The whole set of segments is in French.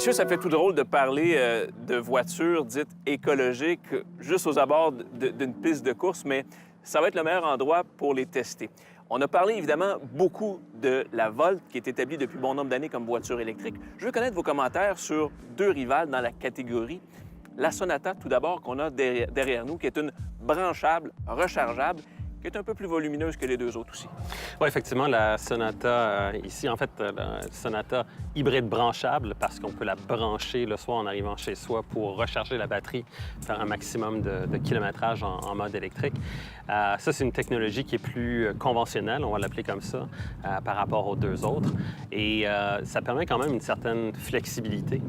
Messieurs, ça fait tout drôle de parler de voitures dites écologiques juste aux abords d'une piste de course, mais ça va être le meilleur endroit pour les tester. On a parlé évidemment beaucoup de la Volt, qui est établie depuis bon nombre d'années comme voiture électrique. Je veux connaître vos commentaires sur deux rivales dans la catégorie. La Sonata, tout d'abord, qu'on a derrière nous, qui est une branchable, rechargeable, qui est un peu plus volumineuse que les deux autres aussi. Oui, effectivement, la Sonata, ici, en fait, la Sonata hybride branchable, parce qu'on peut la brancher le soir en arrivant chez soi pour recharger la batterie, faire un maximum de kilométrage en mode électrique. Ça, c'est une technologie qui est plus conventionnelle, on va l'appeler comme ça, par rapport aux deux autres. Et ça permet quand même une certaine flexibilité,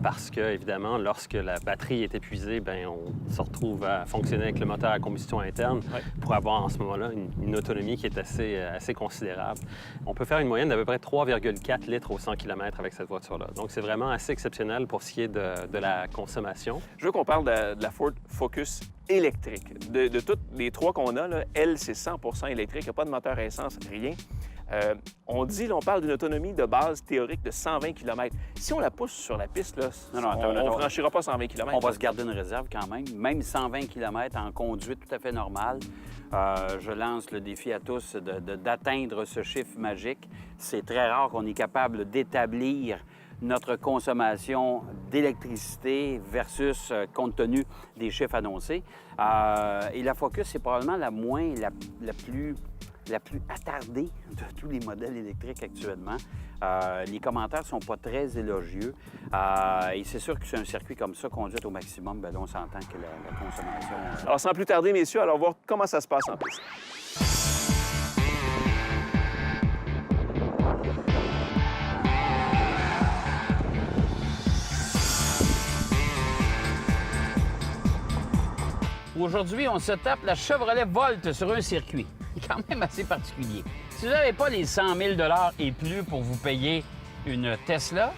parce que, évidemment, lorsque la batterie est épuisée, bien, on se retrouve à fonctionner avec le moteur à combustion interne pour avoir en ce moment-là une autonomie qui est assez considérable. On peut faire une moyenne d'à peu près 3,4 litres au 100 km avec cette voiture-là. Donc, c'est vraiment assez exceptionnel pour ce qui est de la consommation. Je veux qu'on parle de la Ford Focus électrique. De toutes les trois qu'on a, là, elle, c'est 100 électrique. Il n'y a pas de moteur à essence, rien. On parle d'une autonomie de base théorique de 120 km. Si on la pousse sur la piste, là, on ne franchira pas 120 km. On va se garder une réserve quand même. Même 120 km en conduite tout à fait normale. Je lance le défi à tous d'atteindre ce chiffre magique. C'est très rare qu'on est capable d'établir notre consommation d'électricité versus compte tenu des chiffres annoncés. Et la Focus, c'est probablement la plus attardée de tous les modèles électriques actuellement. Les commentaires ne sont pas très élogieux. Et c'est sûr que sur un circuit comme ça, conduite au maximum, bien là, on s'entend que la consommation... Alors, sans plus tarder, messieurs, allons voir comment ça se passe en piste. Aujourd'hui, on se tape la Chevrolet Volt sur un circuit. Quand même assez particulier. Si vous n'avez pas les 100 000 $ et plus pour vous payer une Tesla,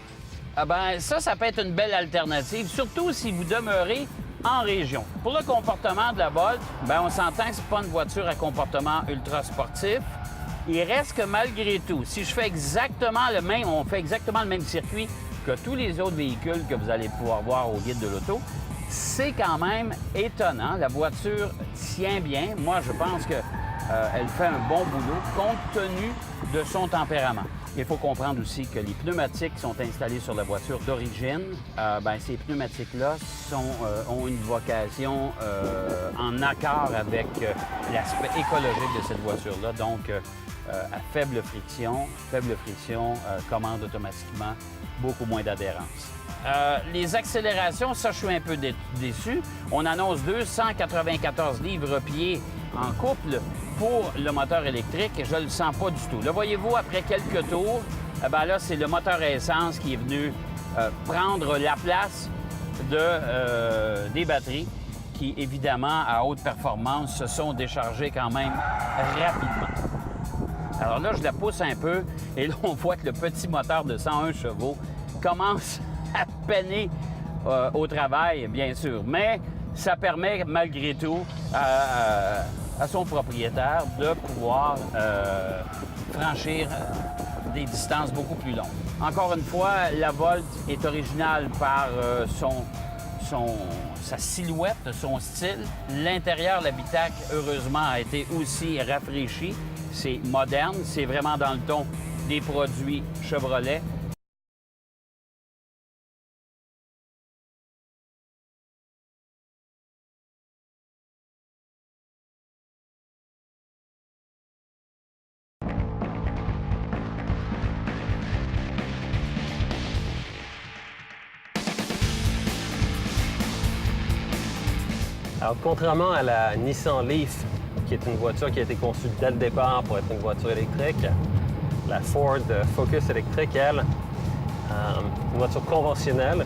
ça peut être une belle alternative, surtout si vous demeurez en région. Pour le comportement de la Volt, on s'entend que ce n'est pas une voiture à comportement ultra sportif. Il reste que malgré tout, si je fais exactement on fait exactement le même circuit que tous les autres véhicules que vous allez pouvoir voir au guide de l'auto, c'est quand même étonnant. La voiture tient bien. Moi, je pense que elle fait un bon boulot compte tenu de son tempérament. Il faut comprendre aussi que les pneumatiques qui sont installés sur la voiture d'origine, ces pneumatiques-là ont une vocation en accord avec l'aspect écologique de cette voiture-là. Donc, à faible friction commande automatiquement beaucoup moins d'adhérence. Les accélérations, ça, je suis un peu déçu. On annonce 294 livres-pieds en couple pour le moteur électrique. Je ne le sens pas du tout. Là, voyez-vous, après quelques tours, là, c'est le moteur à essence qui est venu prendre la place des batteries qui, évidemment, à haute performance, se sont déchargées quand même rapidement. Alors là, je la pousse un peu et là, on voit que le petit moteur de 101 chevaux commence à peiner au travail, bien sûr. Mais ça permet, malgré tout, à son propriétaire de pouvoir franchir des distances beaucoup plus longues. Encore une fois, la Volt est originale par sa silhouette, son style. L'intérieur, l'habitacle, heureusement, a été aussi rafraîchi. C'est moderne, c'est vraiment dans le ton des produits Chevrolet. Alors, contrairement à la Nissan Leaf, qui est une voiture qui a été conçue dès le départ pour être une voiture électrique, la Ford Focus électrique, elle, une voiture conventionnelle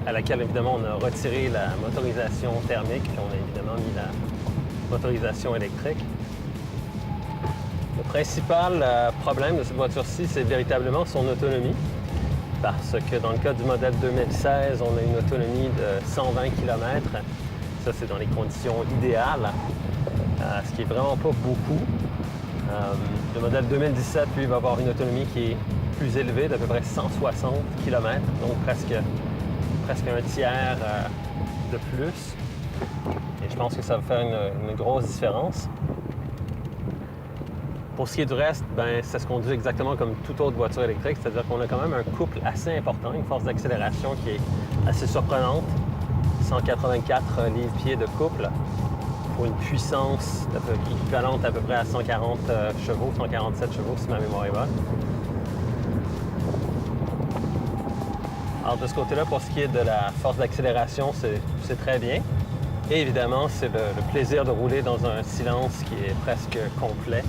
à laquelle, évidemment, on a retiré la motorisation thermique, puis on a évidemment mis la motorisation électrique. Le principal problème de cette voiture-ci, c'est véritablement son autonomie. Parce que dans le cas du modèle 2016, on a une autonomie de 120 km. Ça, c'est dans les conditions idéales, ce qui est vraiment pas beaucoup. Le modèle 2017, lui, va avoir une autonomie qui est plus élevé d'à peu près 160 km, donc presque un tiers de plus. Et je pense que ça va faire une grosse différence. Pour ce qui est du reste, ben, ça se conduit exactement comme toute autre voiture électrique, c'est-à-dire qu'on a quand même un couple assez important, une force d'accélération qui est assez surprenante. 184 livres-pieds de couple pour une puissance équivalente à peu près à 140 chevaux, 147 chevaux si ma mémoire est bonne. Alors de ce côté-là, pour ce qui est de la force d'accélération, c'est très bien. Et évidemment, c'est le plaisir de rouler dans un silence qui est presque complet,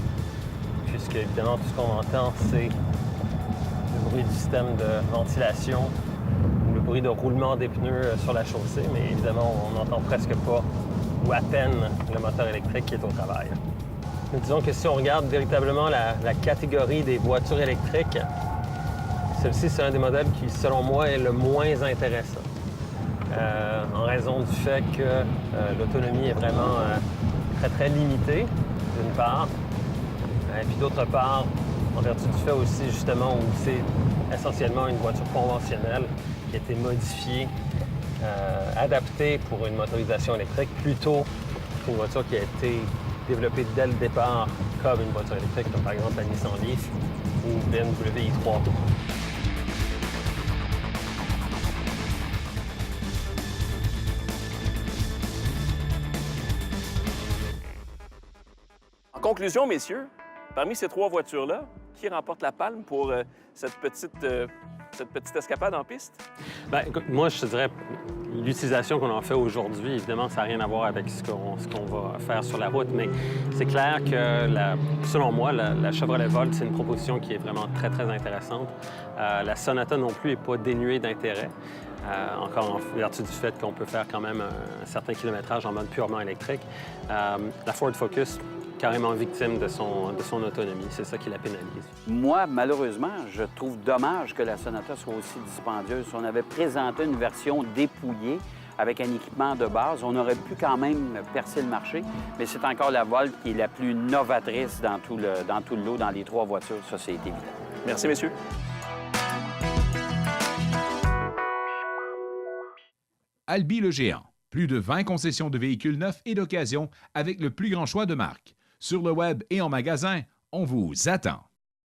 puisque évidemment tout ce qu'on entend, c'est le bruit du système de ventilation, le bruit de roulement des pneus sur la chaussée, mais évidemment, on n'entend presque pas ou à peine le moteur électrique qui est au travail. Mais disons que si on regarde véritablement la catégorie des voitures électriques, celle-ci, c'est un des modèles qui, selon moi, est le moins intéressant. En raison du fait que l'autonomie est vraiment très, très limitée, d'une part. Et puis d'autre part, en vertu du fait aussi, justement, où c'est essentiellement une voiture conventionnelle qui a été modifiée, adaptée pour une motorisation électrique, plutôt qu'une voiture qui a été développée dès le départ comme une voiture électrique, comme par exemple la Nissan Leaf ou BMW i3. En conclusion, messieurs, parmi ces trois voitures-là, qui remporte la palme pour cette petite escapade en piste? Bien, écoute, moi, je te dirais, l'utilisation qu'on en fait aujourd'hui, évidemment, ça n'a rien à voir avec ce qu'on va faire sur la route, mais c'est clair que, selon moi, la Chevrolet Volt, c'est une proposition qui est vraiment très, très intéressante. La Sonata non plus n'est pas dénuée d'intérêt. Encore en vertu du fait qu'on peut faire quand même un certain kilométrage en mode purement électrique. La Ford Focus, carrément victime de son autonomie. C'est ça qui la pénalise. Moi, malheureusement, je trouve dommage que la Sonata soit aussi dispendieuse. Si on avait présenté une version dépouillée avec un équipement de base, on aurait pu quand même percer le marché, mais c'est encore la Volt qui est la plus novatrice dans tout le lot, dans les trois voitures. Ça, c'est évident. Merci, messieurs. Albi le Géant. Plus de 20 concessions de véhicules neufs et d'occasion avec le plus grand choix de marques. Sur le web et en magasin, on vous attend.